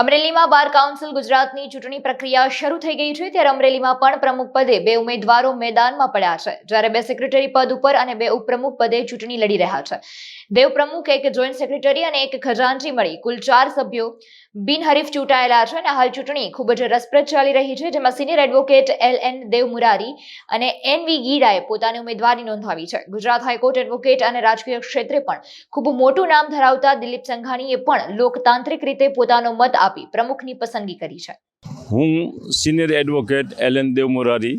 અમરેલીમાં bar council ગુજરાતની ચૂંટણી પ્રક્રિયા શરૂ થઈ ગઈ છે ત્યારે અમરેલીમાં પણ પ્રમુખ પદે બે ઉમેદવારો મેદાનમાં પડ્યા છે જ્યારે બે સેક્રેટરી પદ ઉપર અને બે ઉપપ્રમુખ પદે ચૂંટણી લડી રહ્યા છે। બે ઉપપ્રમુખ, એક જોઈન્ટ સેક્રેટરી અને એક ખજાનચી મળી કુલ 4 સભ્યો બિનહરીફ ચૂંટાયેલા છે અને હાલ ચૂંટણી ખૂબ જ રસપ્રદ ચાલી રહી છે, જેમાં સિનિયર એડવોકેટ LN દેવમુરારી અને NV ગીડાએ પોતાની ઉમેદવારી નોંધાવી છે। ગુજરાત હાઈકોર્ટ એડવોકેટ અને રાજકીય ક્ષેત્રે પણ ખૂબ મોટું નામ ધરાવતા દિલીપ સંઘાણીએ પણ લોકતાંત્રિક રીતે પોતાનો મત આપી પ્રમુખની પસંદગી કરી છે। હું સિનિયર એડવોકેટ LN દેવમુરારી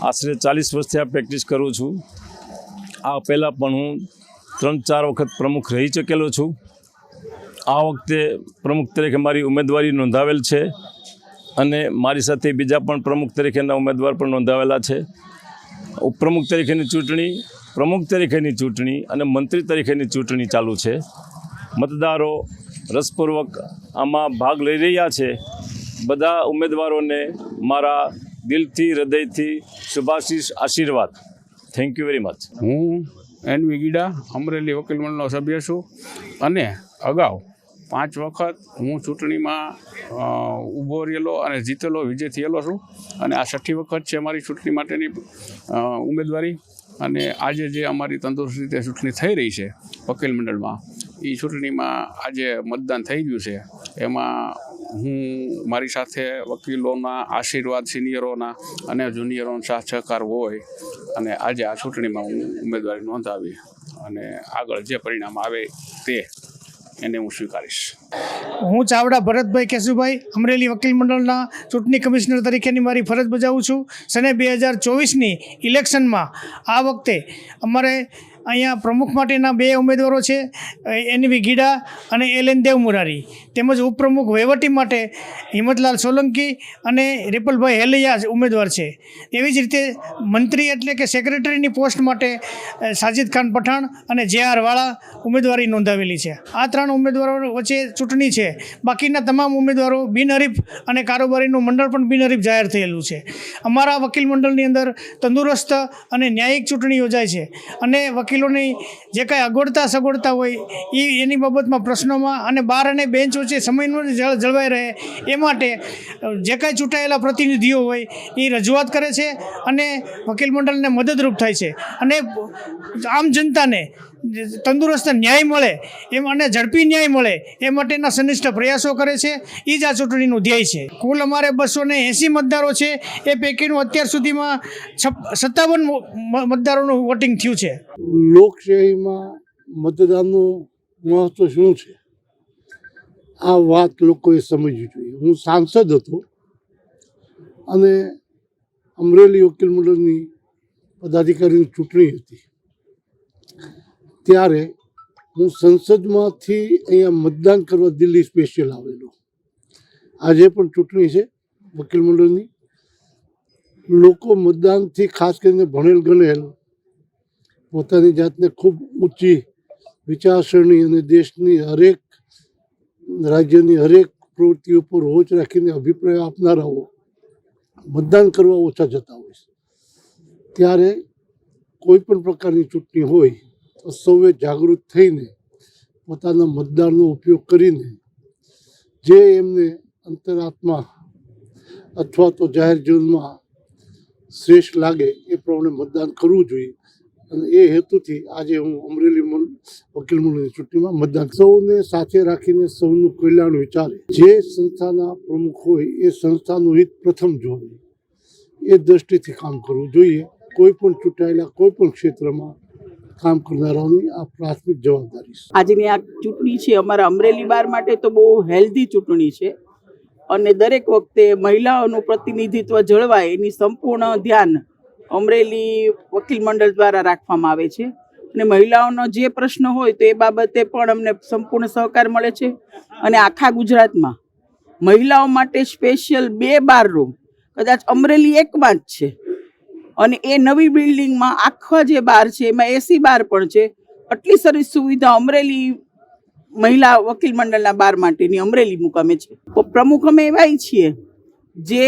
આશરે 40 વર્ષથી આ પ્રેક્ટિસ કરું છું। આ પહેલાં પણ હું 3-4 વખત પ્રમુખ રહી ચૂકેલો છું। આ વખતે પ્રમુખ તરીકે મારી ઉમેદવારી નોંધાવેલ છે અને મારી સાથે બીજા પણ પ્રમુખ તરીકેના ઉમેદવાર પણ નોંધાવેલા છે। ઉપપ્રમુખ તરીકેની ચૂંટણી, પ્રમુખ તરીકેની ચૂંટણી અને મંત્રી તરીકેની ચૂંટણી ચાલુ છે। મતદારો રસપૂર્વક આમાં ભાગ લઈ રહ્યા છે। બધા ઉમેદવારોને મારા દિલથી, હૃદયથી શુભાશીષ, આશીર્વાદ। Thank you very much. હું NV ગીડા અમરેલી વકીલ મંડળનો સભ્ય છું અને અગાઉ 5 વખત હું ચૂંટણીમાં ઊભો રહેલો અને જીતેલો, વિજય થયેલો છું અને આ 6ઠી વખત છે અમારી ચૂંટણી માટેની ઉમેદવારી। અને આજે જે અમારી તંદુરસ્ત રીતે ચૂંટણી થઈ રહી છે વકીલ મંડળમાં, એ ચૂંટણીમાં આજે મતદાન થઈ ગયું છે। એમાં હું મારી સાથે વકીલોના આશીર્વાદ, સિનિયરોના અને જુનિયરોનો સાથ સહકાર હોય અને આજે આ ચૂંટણીમાં હું ઉમેદવારી નોંધાવી અને આગળ જે પરિણામ આવે તે એને હું સ્વીકારીશ। હું ચાવડા ભરતભાઈ કેશુભાઈ અમરેલી વકીલ મંડળના ચૂંટણી કમિશનર તરીકેની મારી ફરજ બજાવું છું। સને 2024ની ઇલેક્શનમાં આ વખતે અમારે અહીંયા પ્રમુખ માટેના 2 ઉમેદવારો છે, NV ગીડા અને LN દેવમુરારી, તેમજ ઉપપ્રમુખ વહીવટી માટે હિંમતલાલ સોલંકી અને રિપલભાઈ હેલૈયા ઉમેદવાર છે। એવી જ રીતે મંત્રી એટલે કે સેક્રેટરીની પોસ્ટ માટે સાજિદ ખાન પઠાણ અને JR વાળા ઉમેદવારી નોંધાવેલી છે। આ 3 ઉમેદવારો વચ્ચે ચૂંટણી છે। બાકીના તમામ ઉમેદવારો બિનહરીફ અને કારોબારીનું મંડળ પણ બિનહરીફ જાહેર થયેલું છે। અમારા વકીલ મંડળની અંદર તંદુરસ્ત અને ન્યાયિક ચૂંટણી યોજાય છે અને વકીલોની જે કાંઈ અગવડતા સગવડતા હોય એની બાબતમાં પ્રશ્નોમાં અને બાર અને બેન્ચ વચ્ચે સમયનું જળવાઈ રહે એ માટે જે કાંઈ ચૂંટાયેલા પ્રતિનિધિઓ હોય એ રજૂઆત કરે છે અને વકીલ મંડળને મદદરૂપ થાય છે અને આમ જનતાને તંદુરસ્ત ન્યાય મળે એમ અને ઝડપી ન્યાય મળે એ માટેના સનિષ્ઠ પ્રયાસો કરે છે। એ જ આ ચૂંટણીનું ધ્યેય છે। કુલ અમારે 280 મતદારો છે, એ પૈકીનું અત્યાર સુધીમાં 57 મતદારોનું વોટિંગ થયું છે। લોકશાહીમાં મતદાનનું મહત્ત્વ શું છે આ વાત લોકોએ સમજવી જોઈએ। હું સાંસદ હતો અને અમરેલી વકીલ મંડળની પદાધિકારીની ચૂંટણી હતી ત્યારે હું સંસદમાંથી અહીંયા મતદાન કરવા દિલ્હી સ્પેશિયલ આવેલો। આજે પણ ચૂંટણી છે વકીલ મંડળની। લોકો મતદાનથી ખાસ કરીને ભણેલ ગણેલ પોતાની જાતને ખૂબ ઊંચી વિચારસરણી અને દેશની હરેક રાજ્યની હરેક પ્રવૃત્તિઓ પર હોચ રાખીને અભિપ્રાય આપનારાઓ મતદાન કરવા ઓછા જતા હોય છે। ત્યારે કોઈ પણ પ્રકારની ચૂંટણી હોય તો સૌએ જાગૃત થઈને પોતાના મતદાનનો ઉપયોગ કરીને જે એમને અંતરાત્મા અથવા તો જાહેર જીવનમાં શ્રેષ્ઠ લાગે એ પ્રમાણે મતદાન કરવું જોઈએ અને એ હેતુથી આજે હું અમરેલી વકીલ મંડળની ચૂંટણીમાં મતદાન સૌને સાથે રાખીને સૌનું કલ્યાણ વિચારે, જે સંસ્થાના પ્રમુખ હોય એ સંસ્થાનું હિત પ્રથમ જોવે એ દ્રષ્ટિથી કામ કરવું જોઈએ। કોઈ પણ ચૂંટાયેલા કોઈ પણ ક્ષેત્રમાં કામ કરનારાઓની આ પ્રાથમિક જવાબદારી છે। આજની આ ચૂંટણી છે અમારા અમરેલી બાર માટે તો બહુ હેલ્ધી ચૂંટણી છે અને દરેક વખતે મહિલાઓનું પ્રતિનિધિત્વ જળવાય એની સંપૂર્ણ ધ્યાન અમરેલી વકીલ મંડળ દ્વારા રાખવામાં આવે છે અને મહિલાઓનો જે પ્રશ્ન હોય તો એ બાબતે પણ અમને સંપૂર્ણ સહકાર મળે છે અને આખા ગુજરાતમાં મહિલાઓ માટે સ્પેશિયલ 2 બાર રૂમ કદાચ અમરેલી એકમાં જ છે અને એ નવી બિલ્ડિંગમાં આખા જે બાર છે એમાં AC બાર પણ છે। આટલી સરસ સુવિધા અમરેલી મહિલા વકીલ મંડળના બાર માટેની અમરેલી મુકામે છે। પ્રમુખ અમે એવા છીએ જે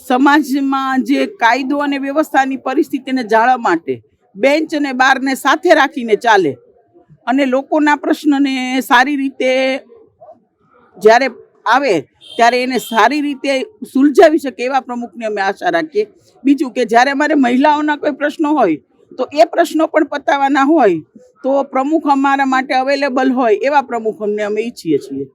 સમાજમાં જે કાયદો અને વ્યવસ્થાની પરિસ્થિતિને જાળવવા માટે બેન્ચ અને બારને સાથે રાખીને ચાલે અને લોકોના પ્રશ્નને સારી રીતે જ્યારે આવે ત્યારે એને સારી રીતે સુલઝાવી શકે એવા પ્રમુખની અમે આશા રાખીએ. બીજું કે જ્યારે અમારે મહિલાઓના કોઈ પ્રશ્નો હોય તો એ પ્રશ્નો પણ પતાવવાના હોય તો પ્રમુખ અમારા માટે અવેલેબલ હોય એવા પ્રમુખ અમે ઈચ્છીએ છીએ.